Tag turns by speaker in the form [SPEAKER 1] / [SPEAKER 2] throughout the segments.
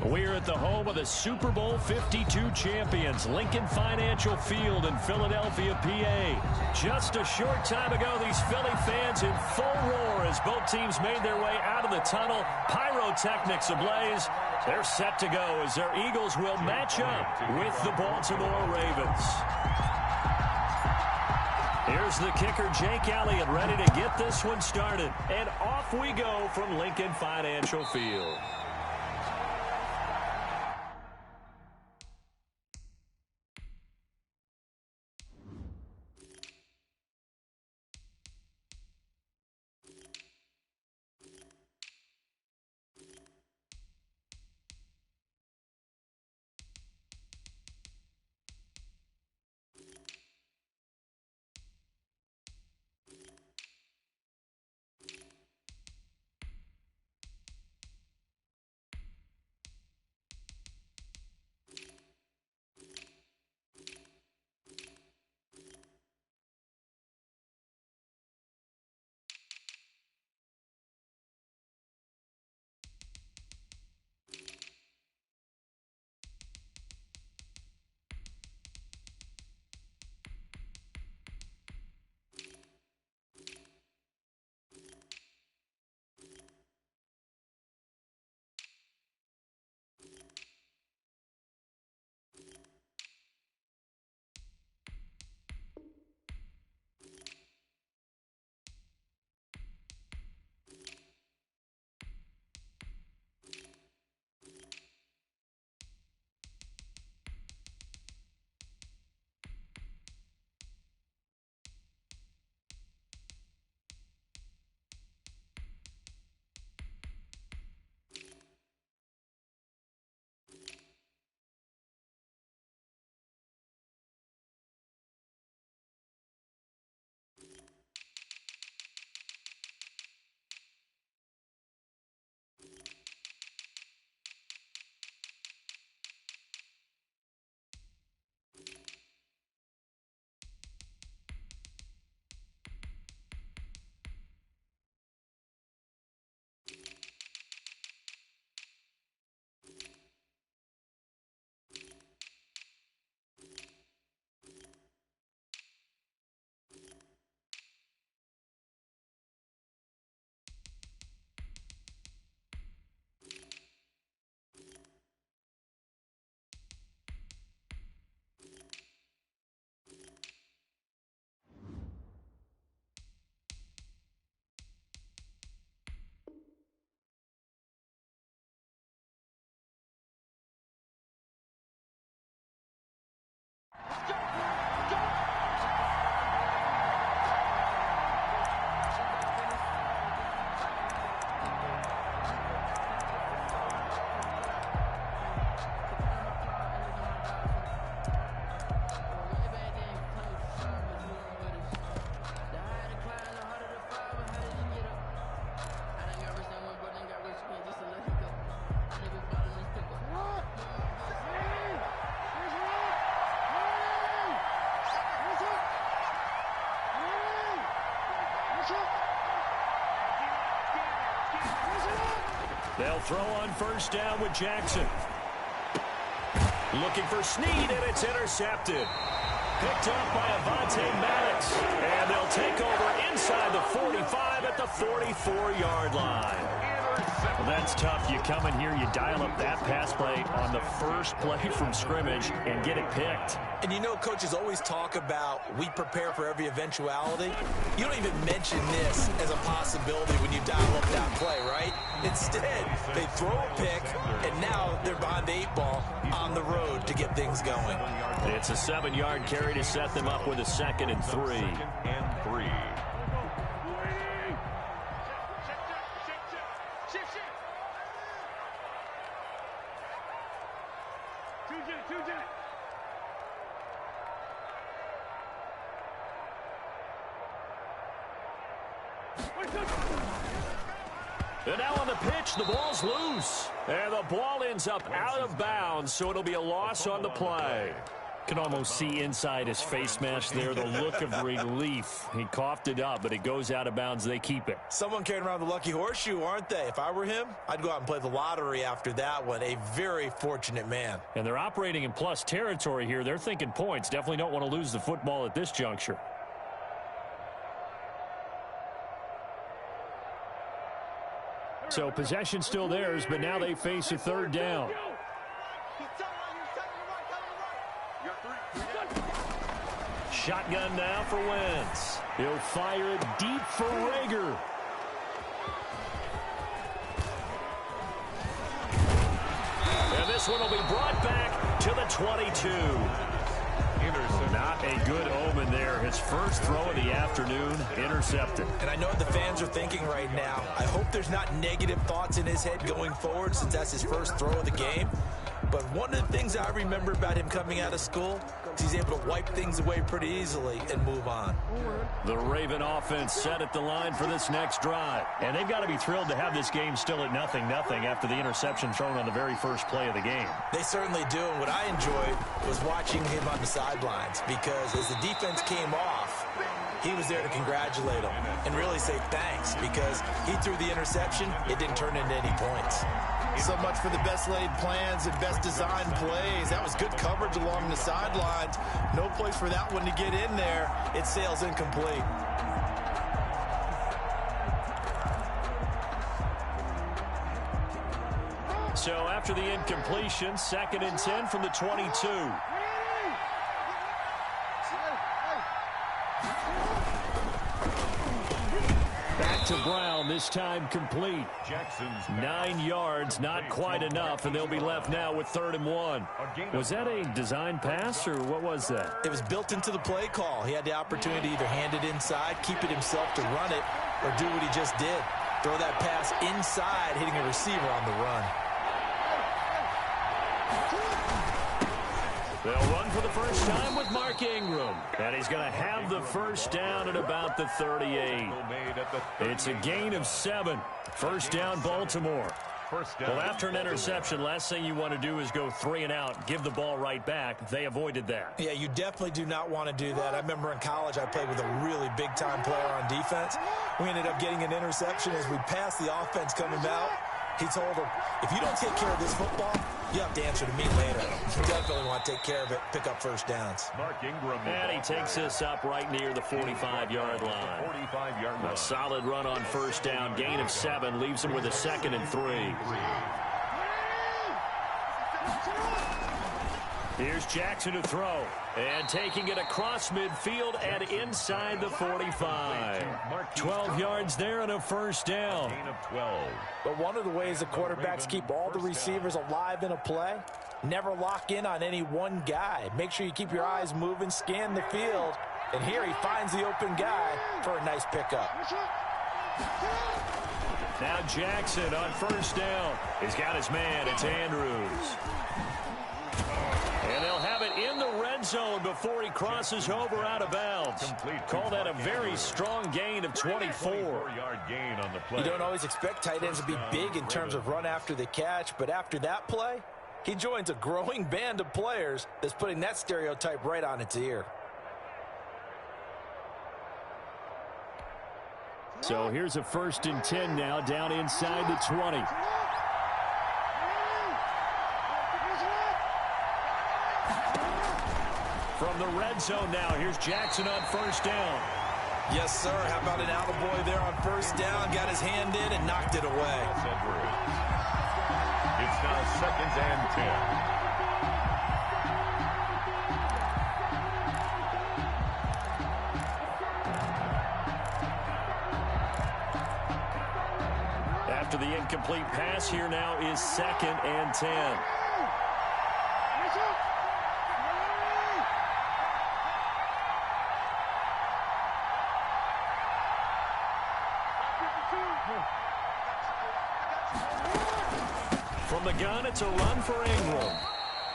[SPEAKER 1] We're at the home of the Super Bowl 52 champions, Lincoln Financial Field in Philadelphia, PA. Just a short time ago, these Philly fans in full roar as both teams made their way out of the tunnel. Pyrotechnics ablaze. They're set to go as their Eagles will match up with the Baltimore Ravens. Here's the kicker, Jake Elliott, ready to get this one started. And off we go from Lincoln Financial Field. They'll throw on first down with Jackson. Looking for Snead, and it's intercepted. Picked up by Avonte Maddox. And they'll take over inside the 45 at the 44-yard line. Well, that's tough. You come in here, you dial up that pass play on the first play from scrimmage and get it picked.
[SPEAKER 2] And you know, coaches always talk about we prepare for every eventuality. You don't even mention this as a possibility when you dial up that play, right? Instead, they throw a pick, and now they're behind the 8 ball on the road to get things going.
[SPEAKER 1] It's a 7-yard carry to set them up with a 2nd and 3. And now on the pitch, the ball's loose. And the ball ends up out of bounds, so it'll be a loss on the play. can almost see inside his face mask there, the look of relief. He coughed it up, but it goes out of bounds. They keep it.
[SPEAKER 2] Someone carrying around the lucky horseshoe, aren't they? If I were him, I'd go out and play the lottery after that one. A very fortunate man.
[SPEAKER 1] And they're operating in plus territory here. They're thinking points. Definitely don't want to lose the football at this juncture. So possession still theirs, but now they face a third down. Shotgun now for Wentz. He'll fire it deep for Rager. And this one will be brought back to the 22. Not a good omen there. His first throw of the afternoon, intercepted.
[SPEAKER 2] And I know what the fans are thinking right now. I hope there's not negative thoughts in his head going forward since that's his first throw of the game. But one of the things I remember about him coming out of school is he's able to wipe things away pretty easily and move on.
[SPEAKER 1] The Raven offense set at the line for this next drive. And they've got to be thrilled to have this game still at 0-0 after the interception thrown on the very first play of the game.
[SPEAKER 2] They certainly do. And what I enjoyed was watching him on the sidelines because as the defense came off, he was there to congratulate them and really say thanks because he threw the interception. It didn't turn into any points. So much for the best laid plans and best designed plays. That was good coverage along the sidelines. No place for that one to get in there. It sails incomplete.
[SPEAKER 1] So after the incompletion, 2nd and 10 from the 22. Back to Brown, this time complete. 9 yards, not quite enough, and they'll be left now with 3rd and 1. Was that a design pass, or what was that?
[SPEAKER 2] It was built into the play call. He had the opportunity to either hand it inside, keep it himself to run it, or do what he just did. Throw that pass inside, hitting a receiver on the run.
[SPEAKER 1] They'll run for the first time with Mark Ingram. And he's going to have the first down at about the 38. It's a gain of 7. First down, Baltimore. Well, after an interception, last thing you want to do is go 3 and out, give the ball right back. They avoided that.
[SPEAKER 2] Yeah, you definitely do not want to do that. I remember in college I played with a really big-time player on defense. We ended up getting an interception as we passed the offense coming out. He told him, if you don't take care of this football, you have to answer to me later. You definitely want to take care of it, pick up first downs.
[SPEAKER 1] And he takes this up right near the 45-yard line. A solid run on first down, gain of 7, leaves him with a 2nd and 3. Here's Jackson to throw. And taking it across midfield and inside the 45. 12 yards there and a first down.
[SPEAKER 2] But one of the ways the quarterbacks keep all the receivers alive in a play, never lock in on any one guy. Make sure you keep your eyes moving, scan the field. And here he finds the open guy for a nice pickup.
[SPEAKER 1] Now Jackson on first down. He's got his man. It's Andrews. And they'll have it in the red zone before he crosses over out of bounds. Call that a very strong gain of 24.
[SPEAKER 2] You don't always expect tight ends to be big in terms of run after the catch, but after that play, he joins a growing band of players that's putting that stereotype right on its ear.
[SPEAKER 1] So here's a 1st and 10 now down inside the 20. From the red zone now, here's Jackson on first down.
[SPEAKER 2] Yes, sir. How about an attaboy there on first down? Got his hand in and knocked it away.
[SPEAKER 3] It's now 2nd and 10.
[SPEAKER 1] After the incomplete pass, here now is 2nd and 10. From the gun, it's a run for Ingram.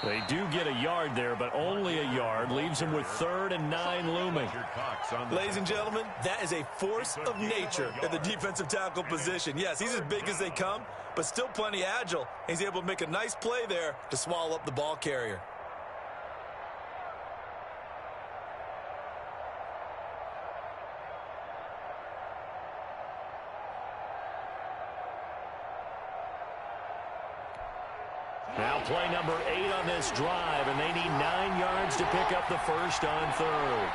[SPEAKER 1] They do get a yard there, but only a yard. Leaves him with 3rd and 9 looming.
[SPEAKER 2] Ladies and gentlemen, that is a force of nature in the defensive tackle position. Yes, he's as big as they come, but still plenty agile. He's able to make a nice play there to swallow up the ball carrier.
[SPEAKER 1] Now play number 8 on this drive, and they need 9 yards to pick up the first on third.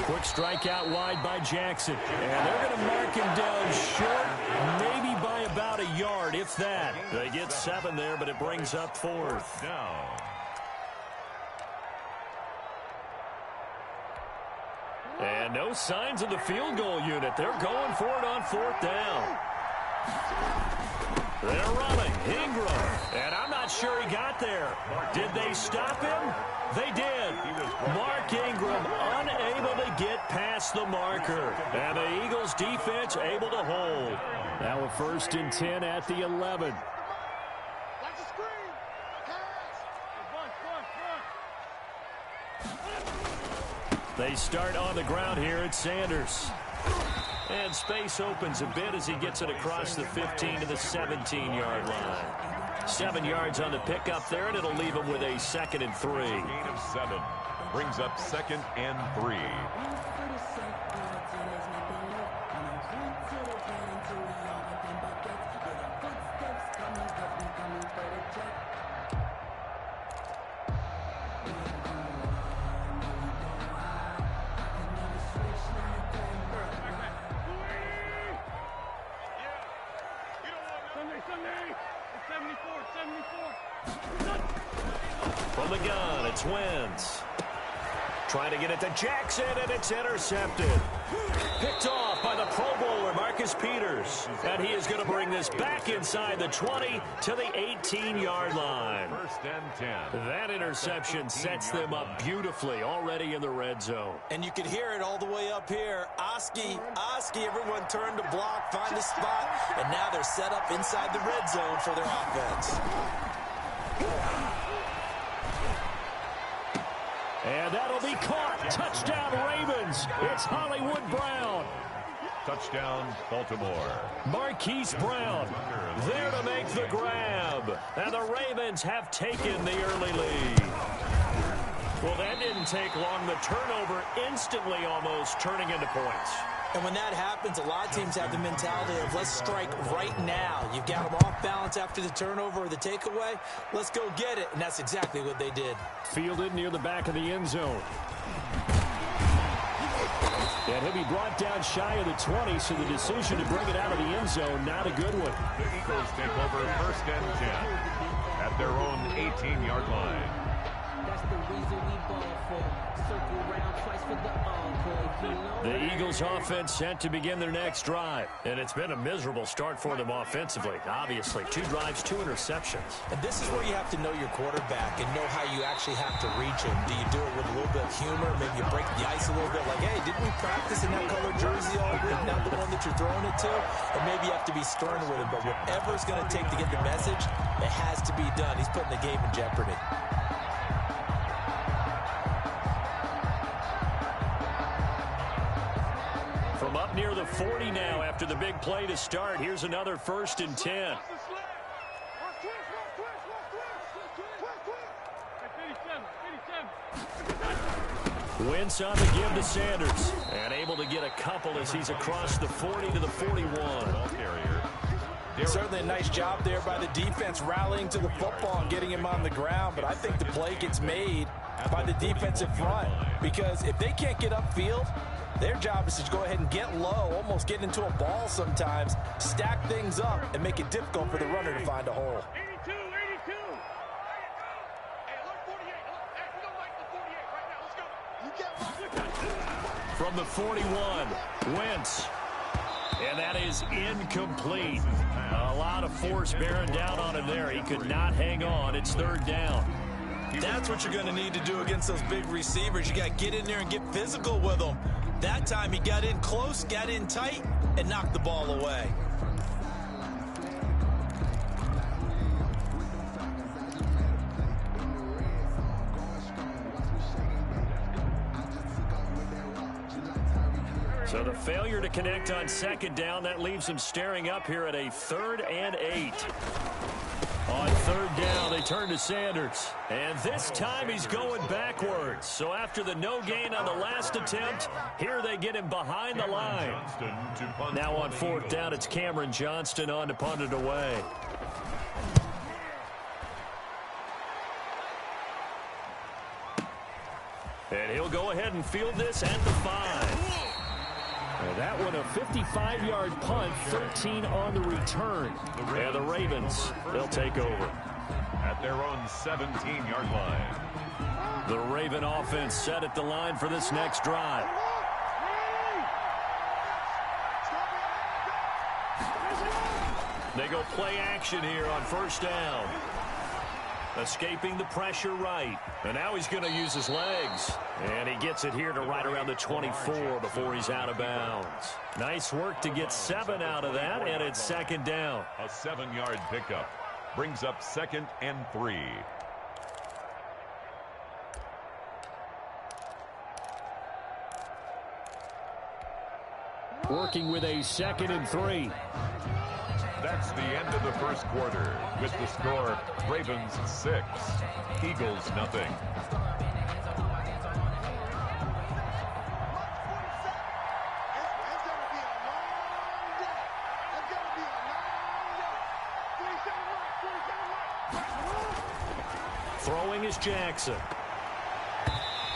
[SPEAKER 1] Quick strike out wide by Jackson. And they're going to mark him down short, maybe by about a yard, if that. They get 7 there, but it brings up 4th. And no signs of the field goal unit. They're going for it on 4th down. They're running. Ingram. And I'm not sure he got there. Did they stop him? They did. Mark Ingram unable to get past the marker. And the Eagles defense able to hold. Now a 1st and 10 at the 11. They start on the ground here at Sanders. And space opens a bit as he gets it across the 15 to the 17-yard line. 7 yards on the pickup there, and it'll leave him with a 2nd and 3.
[SPEAKER 3] Gain of 7 brings up 2nd and 3.
[SPEAKER 1] From the gun, it's Wentz. Trying to get it to Jackson, and it's intercepted. Picked off by the Pro Bowler, Marcus Peters. And he is going to bring this back inside the 20 to the 18-yard line.
[SPEAKER 3] 1st and 10.
[SPEAKER 1] That interception sets them up beautifully already in the red zone.
[SPEAKER 2] And you can hear it all the way up here. Oski, everyone turned to block, find a spot, and now they're set up inside the red zone for their offense.
[SPEAKER 1] And that'll be caught. Touchdown, Ravens. It's Hollywood Brown.
[SPEAKER 3] Touchdown, Baltimore.
[SPEAKER 1] Marquise Brown there to make the grab. And the Ravens have taken the early lead. Well, that didn't take long. The turnover instantly almost turning into points.
[SPEAKER 2] And when that happens, a lot of teams have the mentality of let's strike right now. You've got them off balance after the turnover or the takeaway. Let's go get it. And that's exactly what they did.
[SPEAKER 1] Fielded near the back of the end zone. And he'll be brought down shy of the 20, so the decision to bring it out of the end zone, not a good one.
[SPEAKER 3] The Eagles take over 1st and 10 at their own 18-yard line.
[SPEAKER 4] That's the reason we ball for. Circle round twice for the encore.
[SPEAKER 1] The Eagles offense set to begin their next drive. And it's been a miserable start for them offensively. Obviously, 2 drives, 2 interceptions.
[SPEAKER 2] And this is where you have to know your quarterback and know how you actually have to reach him. Do you do it with a little bit of humor? Maybe you break the ice a little bit like, hey, didn't we practice in that color jersey all week? Not the one that you're throwing it to? Or maybe you have to be stern with him. But whatever it's going to take to get the message, it has to be done. He's putting the game in jeopardy.
[SPEAKER 1] From up near the 40 now after the big play to start. Here's another 1st and 10. Wentz on the give to Sanders. And able to get a couple as he's across the 40 to the 41.
[SPEAKER 2] Certainly a nice job there by the defense rallying to the football and getting him on the ground. But I think the play gets made by the defensive front. Because if they can't get upfield, their job is to go ahead and get low, almost get into a ball sometimes, stack things up, and make it difficult for the runner to find a hole.
[SPEAKER 5] 82. Hey, look, 48. Hey, we don't like the 48 right now. Let's go. You get
[SPEAKER 1] From the 41, Wentz. And that is incomplete. A lot of force bearing down on him there. He could not hang on. It's 3rd down.
[SPEAKER 2] That's what you're going to need to do against those big receivers. You got to get in there and get physical with them. That time he got in close, got in tight, and knocked the ball away.
[SPEAKER 1] So the failure to connect on 2nd down, that leaves him staring up here at a 3rd and 8. On third down, they turn to Sanders. And this time he's going backwards. So after the no gain on the last attempt, here they get him behind the line. Now on fourth down, it's Cameron Johnston on to punt it away. And he'll go ahead and field this at the 5. And that one a 55-yard punt, 13 on the return. And the Ravens, they'll take over.
[SPEAKER 3] At their own 17-yard line.
[SPEAKER 1] The Raven offense set at the line for this next drive. They go play action here on first down. Escaping the pressure right. And now he's going to use his legs. And he gets it here to right around the 24 before he's out of bounds. Nice work to get 7 out of that, and it's second down.
[SPEAKER 3] A 7-yard pickup brings up 2nd and 3.
[SPEAKER 1] Working with a 2nd and 3.
[SPEAKER 3] That's the end of the first quarter with the score Ravens 6, Eagles nothing.
[SPEAKER 1] Throwing is Jackson.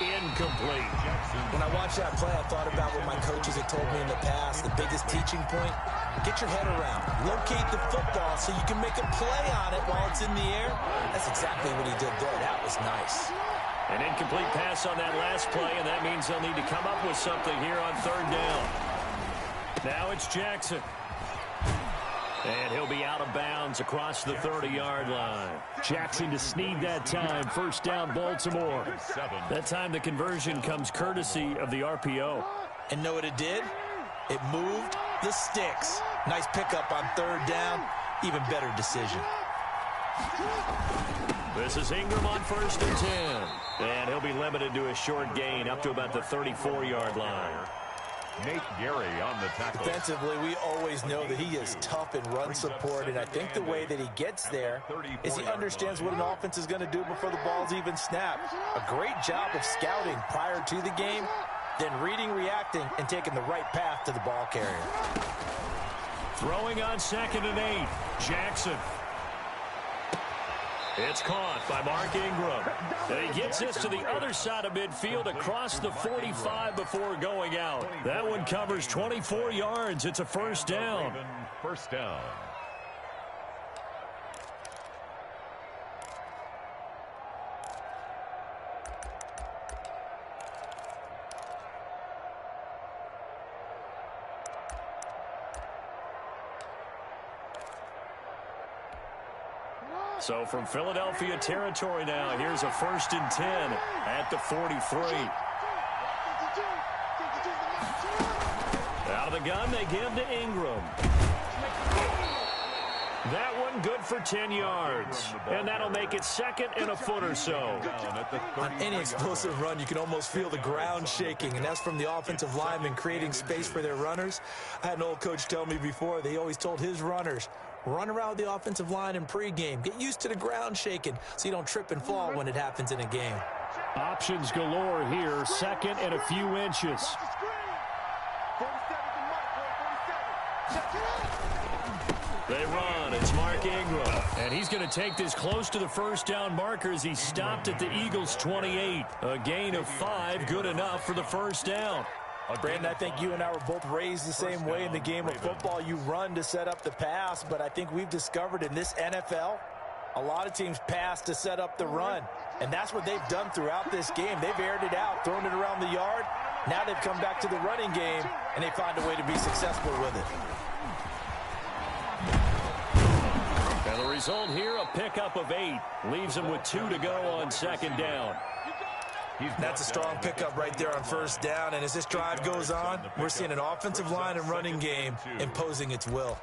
[SPEAKER 1] Incomplete.
[SPEAKER 2] When I watched that play, I thought about what my coaches had told me in the past. The biggest teaching point, get your head around. Locate the football so you can make a play on it while it's in the air. That's exactly what he did there. That was nice.
[SPEAKER 1] An incomplete pass on that last play, and that means they'll need to come up with something here on third down. Now it's Jackson. And he'll be out of bounds across the 30-yard line. Jackson to Snead that time. First down, Baltimore. That time the conversion comes courtesy of the RPO.
[SPEAKER 2] And know what it did? It moved the sticks. Nice pickup on third down. Even better decision.
[SPEAKER 1] This is Ingram on 1st and 10. And he'll be limited to a short gain up to about the 34-yard line.
[SPEAKER 3] Nate Gary on the tackle.
[SPEAKER 2] Defensively, we always know that he is tough in run support, and I think the way that he gets there is he understands what an offense is going to do before the ball's even snapped. A great job of scouting prior to the game, then reading, reacting, and taking the right path to the ball carrier.
[SPEAKER 1] Throwing on 2nd and 8, Jackson. It's caught by Mark Ingram. And he gets this to the other side of midfield across the 45 before going out. That one covers 24 yards. It's a first down.
[SPEAKER 3] First down.
[SPEAKER 1] So from Philadelphia territory now, here's a 1st and 10 at the 43. Out of the gun, they give to Ingram. That one good for 10 yards. And that'll make it 2nd and a foot or so.
[SPEAKER 2] On any explosive run, you can almost feel the ground shaking, and that's from the offensive linemen creating space for their runners. I had an old coach tell me before, they always told his runners, run around the offensive line in pregame. Get used to the ground shaking so you don't trip and fall when it happens in a game.
[SPEAKER 1] Options galore here. 2nd and a few inches. They run. It's Mark Ingram. And he's going to take this close to the first down marker as he stopped at the Eagles' 28. A gain of 5, good enough for the first down.
[SPEAKER 2] Brandon, I think you and I were both raised the same way in the game of football. You run to set up the pass, but I think we've discovered in this NFL, a lot of teams pass to set up the run. And that's what they've done throughout this game. They've aired it out, thrown it around the yard. Now they've come back to the running game, and they find a way to be successful with it.
[SPEAKER 1] And the result here, a pickup of 8. Leaves them with 2 to go on 2nd down.
[SPEAKER 2] That's a strong pickup right there on first down. And as this drive goes on, we're seeing an offensive line and running game imposing its will.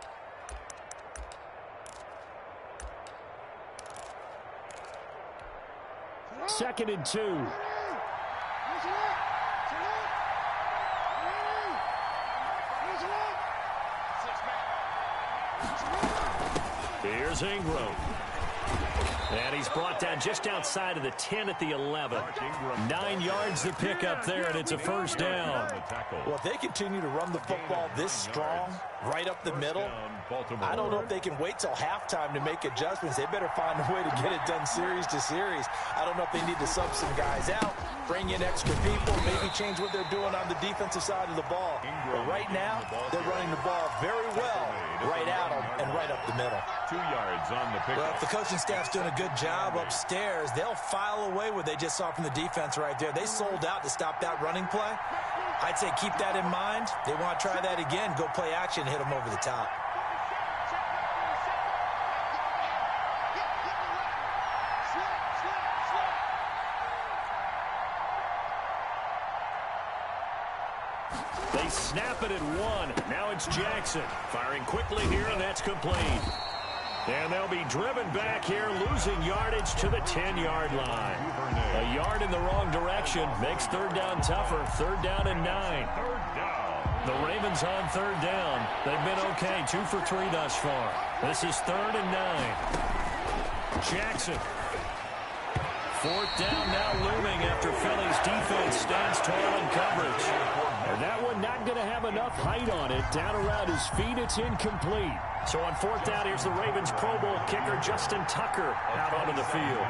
[SPEAKER 1] Second and 2. Here's Ingram. And he's brought down just outside of the 10 at the 11. 9 yards to pick up there, and it's a first down.
[SPEAKER 2] Well, if they continue to run the football this strong, right up the middle, I don't know if they can wait till halftime to make adjustments. They better find a way to get it done series to series. I don't know if they need to sub some guys out, bring in extra people, maybe change what they're doing on the defensive side of the ball. But right now, they're running the ball very well, right at them and right up the middle.
[SPEAKER 3] 2 yards on the pickup.
[SPEAKER 2] Well, if the coaching staff's doing a good job upstairs, they'll file away what they just saw from the defense right there. They sold out to stop that running play. I'd say keep that in mind. They want to try that again. Go play action, hit them over the top.
[SPEAKER 1] They snap it at 1. Now it's Jackson. Firing quickly here, and that's complete. And they'll be driven back here, losing yardage to the 10-yard line. A yard in the wrong direction makes third down tougher. Third down and 9. The Ravens on third down. They've been okay, 2 for 3 thus far. This is third and 9. Jackson. Fourth down now looming after Philly's defense stands tall in coverage. And that one not going to have enough height on it. Down around his feet, it's incomplete. So on fourth down, here's the Ravens Pro Bowl kicker Justin Tucker out onto the field.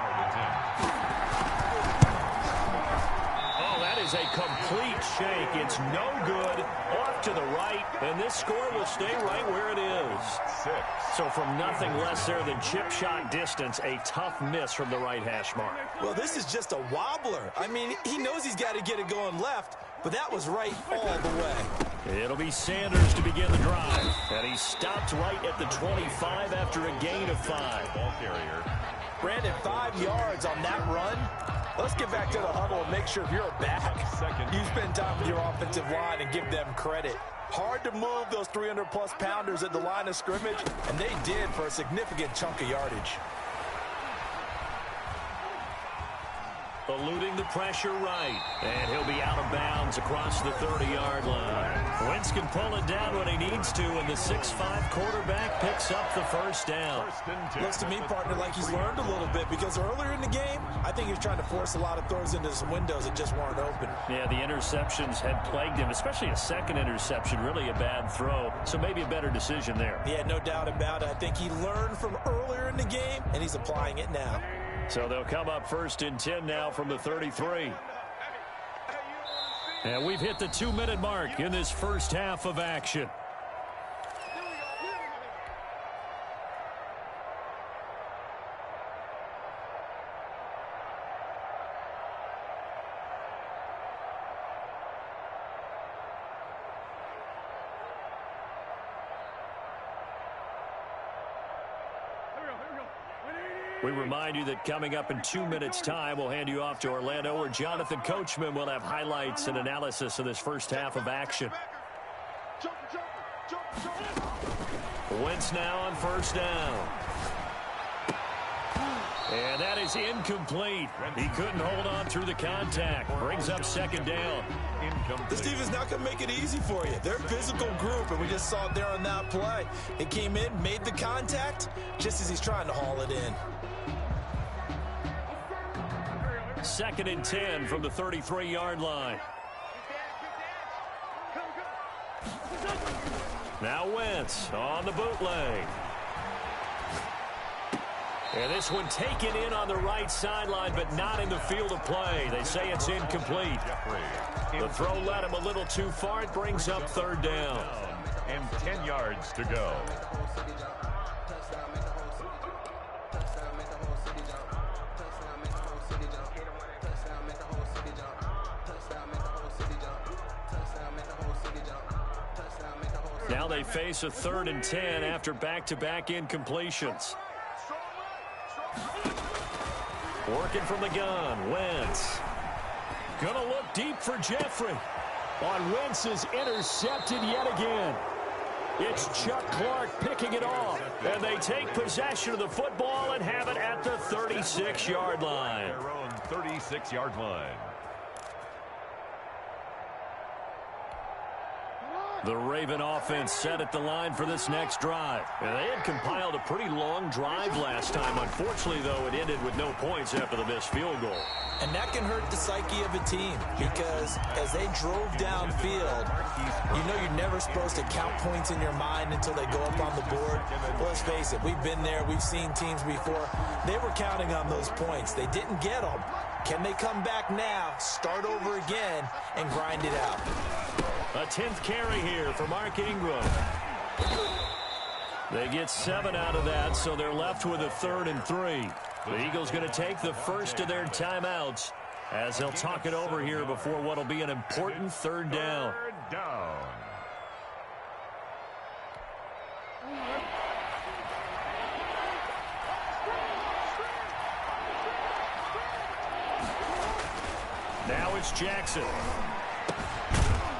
[SPEAKER 1] Oh, that is a complete shake. It's no good. Off to the right, and this score will stay right where it is.
[SPEAKER 3] 6.
[SPEAKER 1] So from nothing less there than chip shot distance, a tough miss from the right hash mark.
[SPEAKER 2] Well, this is just a wobbler. I mean, he knows he's got to get it going left, but that was right all the way.
[SPEAKER 1] It'll be Sanders to begin the drive. And he stopped right at the 25 after a gain of 5.
[SPEAKER 3] Ball carrier.
[SPEAKER 2] Brandon, 5 yards on that run. Let's get back to the huddle and make sure if you're a back, you spend time with your offensive line and give them credit. Hard to move those 300-plus pounders at the line of scrimmage, and they did for a significant chunk of yardage.
[SPEAKER 1] Eluding the pressure right. And he'll be out of bounds across the 30-yard line. Wentz can pull it down when he needs to, and the 6'5" quarterback picks up the first down.
[SPEAKER 2] Looks to me, partner, like he's learned a little bit, because earlier in the game, I think he was trying to force a lot of throws into some windows that just weren't open.
[SPEAKER 1] Yeah, the interceptions had plagued him, especially a second interception, really a bad throw. So maybe a better decision there.
[SPEAKER 2] Yeah, no doubt about it. I think he learned from earlier in the game, and he's applying it now.
[SPEAKER 1] So they'll come up first and 10 now from the 33. And we've hit the 2-minute mark in this first half of action. We remind you that coming up in 2 minutes' time, we'll hand you off to Orlando, where Jonathan Coachman will have highlights and analysis of this first half of action. Wentz now on first down. And that is incomplete. He couldn't hold on through the contact. Brings up second down.
[SPEAKER 2] This defense not going to make it easy for you. They're a physical group, and we just saw it there on that play. It came in, made the contact, just as he's trying to haul it in.
[SPEAKER 1] Second and 10 from the 33-yard line. Now Wentz on the bootleg. And this one taken in on the right sideline, but not in the field of play. They say it's incomplete. The throw led him a little too far. It brings up third down.
[SPEAKER 3] And 10 yards to go.
[SPEAKER 1] Now they face a 3rd and 10 after back-to-back incompletions. Working from the gun, Wentz. Gonna look deep for Jeffrey. On Wentz is intercepted yet again. It's Chuck Clark picking it off. And they take possession of the football and have it at the 36-yard line.
[SPEAKER 3] Their own 36-yard line.
[SPEAKER 1] The Raven offense set at the line for this next drive. And they had compiled a pretty long drive last time. Unfortunately, though, it ended with no points after the missed field goal.
[SPEAKER 2] And that can hurt the psyche of a team because as they drove downfield, you know you're never supposed to count points in your mind until they go up on the board. Well, let's face it, we've been there. We've seen teams before. They were counting on those points. They didn't get them. Can they come back now, start over again, and grind it out?
[SPEAKER 1] A 10th carry here for Mark Ingram. They get 7 out of that, so they're left with a 3rd and 3. The Eagles going to take the first of their timeouts as they'll talk it over here before what will be an important 3rd down. Now it's Jackson.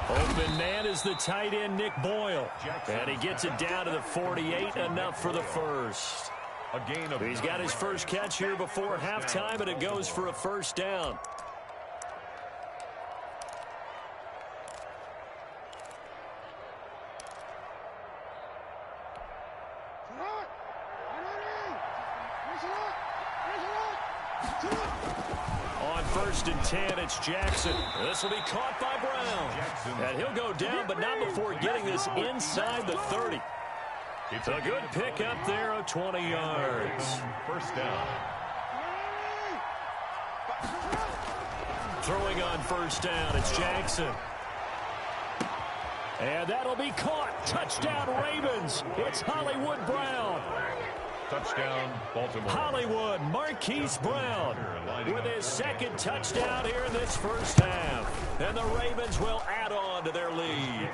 [SPEAKER 1] Open man is the tight end, Nick Boyle. And he gets it down to the 48, enough for the first. He's got his first catch here before halftime, and it goes for a 1st down. On 1st and 10, it's Jackson. This will be caught by Brown. And he'll go down, but not before getting this inside the 30. It's a good pickup there of 20 yards.
[SPEAKER 3] 1st down.
[SPEAKER 1] Throwing on 1st down, it's Jackson. And that'll be caught. Touchdown, Ravens. It's Hollywood Brown.
[SPEAKER 3] Touchdown, Baltimore.
[SPEAKER 1] Hollywood, Marquise Brown with his 2nd touchdown here in this first half. And the Ravens will add on to their lead.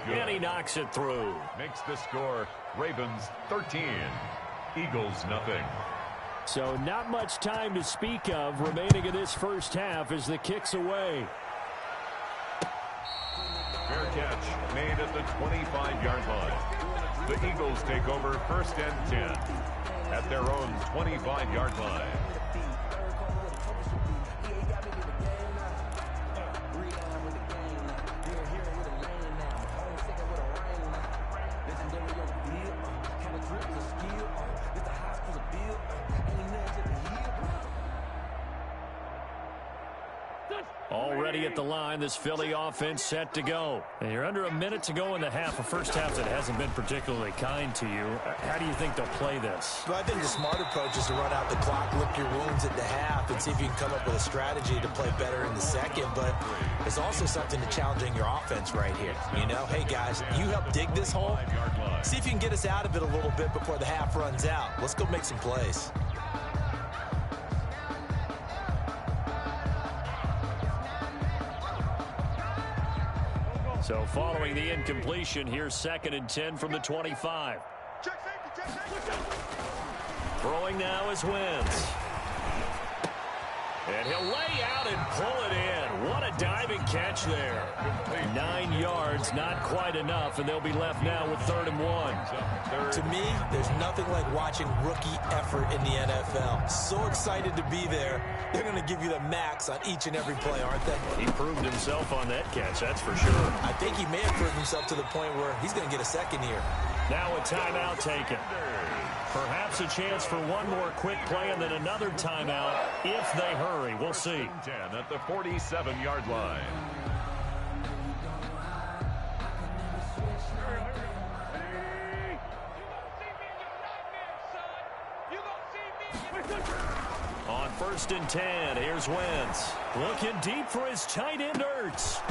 [SPEAKER 1] And he knocks it through.
[SPEAKER 3] Makes the score Ravens 13, Eagles nothing.
[SPEAKER 1] So not much time to speak of remaining in this first half as the kick's away.
[SPEAKER 3] Fair catch made at the 25-yard line. The Eagles take over 1st and 10 at their own 25-yard line.
[SPEAKER 1] Already at the line, this Philly offense set to go. And you're under a minute to go in the half, a first half that hasn't been particularly kind to you. How do you think they'll play this?
[SPEAKER 2] Well, I think the smart approach is to run out the clock, lick your wounds at the half, and see if you can come up with a strategy to play better in the second. But there's also something to challenging your offense right here. You know, hey, guys, you help dig this hole. See if you can get us out of it a little bit before the half runs out. Let's go make some plays.
[SPEAKER 1] So following the incompletion, here's 2nd and 10 from the 25. Throwing now is Wentz. And he'll lay out and pull it in. What a diving catch there. 9 yards, not quite enough, and they'll be left now with 3rd and 1.
[SPEAKER 2] To me, there's nothing like watching rookie effort in the NFL. So excited to be there. They're going to give you the max on each and every play, aren't they?
[SPEAKER 1] He proved himself on that catch, that's for sure.
[SPEAKER 2] I think he may have proved himself to the point where he's going to get a 2nd here.
[SPEAKER 1] Now a timeout taken. Perhaps a chance for one more quick play and then another timeout if they hurry. We'll see.
[SPEAKER 3] 10 at the 47-yard line.
[SPEAKER 1] On 1st and 10, here's Wentz. Looking deep for his tight end, Ertz.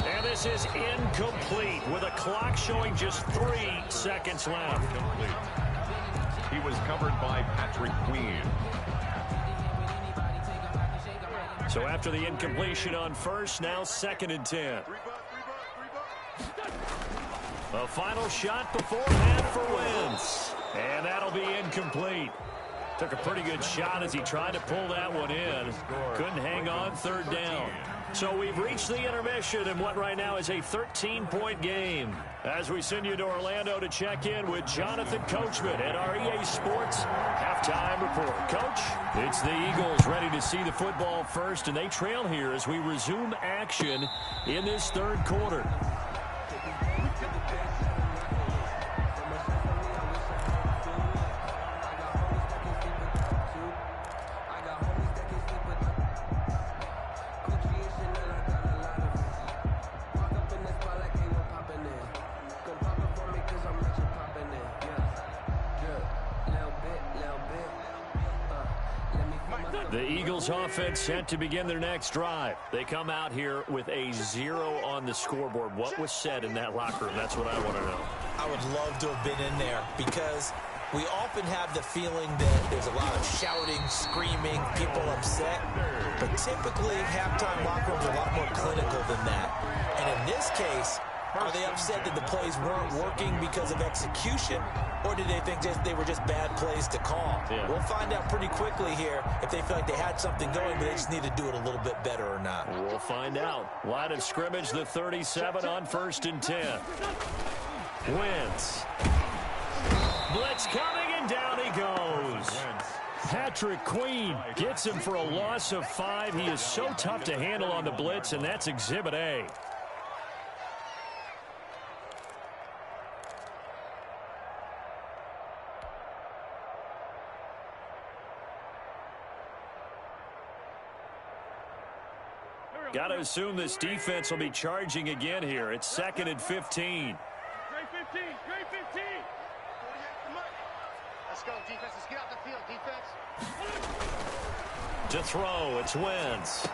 [SPEAKER 1] And this is incomplete with a clock showing just 3 seconds left.
[SPEAKER 3] He was covered by Patrick Queen.
[SPEAKER 1] So after the incompletion on 1st, now 2nd and 10. A final shot before half for Wentz. And that'll be incomplete. Took a pretty good shot as he tried to pull that one in. Couldn't hang on, 3rd down. So we've reached the intermission in what right now is a 13-point game. As we send you to Orlando to check in with Jonathan Coachman at our EA Sports Halftime Report. Coach, it's the Eagles ready to see the football first, and they trail here as we resume action in this 3rd quarter. The Eagles offense set to begin their next drive. They come out here with a 0 on the scoreboard. What was said in that locker room? That's what I want to know.
[SPEAKER 2] I would love to have been in there because we often have the feeling that there's a lot of shouting, screaming, people upset. But typically, halftime locker rooms are a lot more clinical than that. And in this case, are they upset that the plays weren't working because of execution, or did they think they were just bad plays to call?
[SPEAKER 1] Yeah.
[SPEAKER 2] We'll find out pretty quickly here if they feel like they had something going, but they just need to do it a little bit better or not.
[SPEAKER 1] We'll find out. Line of scrimmage, the 37 on 1st and 10. Wentz. Blitz coming, and down he goes. Patrick Queen gets him for a loss of 5. He is so tough to handle on the blitz, and that's Exhibit A. Got to assume this defense will be charging again here. It's 2nd and 15.
[SPEAKER 5] Great 15. Great 15. 48 for Mike. Let's go, defense. Let's get out the field, defense.
[SPEAKER 1] To throw, it's Wentz.